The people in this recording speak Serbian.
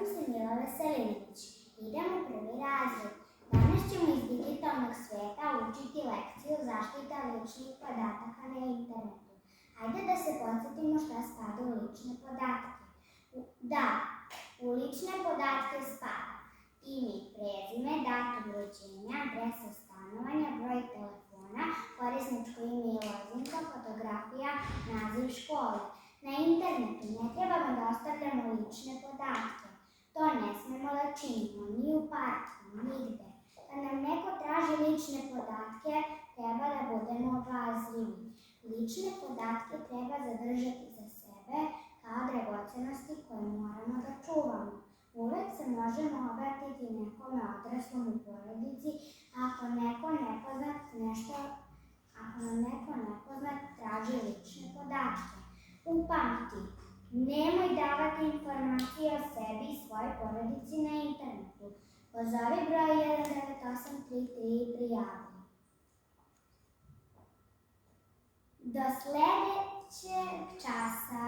Zovem se Mila Veselinović. Idem u prvi razred. Danas ćemo iz digitalnog sveta učiti lekciju zaštita ličnih podataka na internetu. Hajde da se podsjetimo šta spada u lične podatke. U lične podatke spada ime, prezime, datum rođenja, adresa stanovanja, broj telefona, korisničko ime i lozinka, fotografija, naziv škole. Na internetu ne trebamo da ostavljamo lične podatke. To ne smemo da činimo ni u parku, nigde. Kad nam neko traži lične podatke, treba da budemo obazrivi. Lične podatke treba zadržati za sebe kao dragocenosti koje moramo da čuvamo. Uvek se možemo obratiti nekome odraslom u porodici ako nam neko nepoznat traži lične podatke. Upamti, nemoj davati informacije o sebi i svojoj porodici na internetu. Pozovi broj 19833 i prijavi. Do sledećeg časa.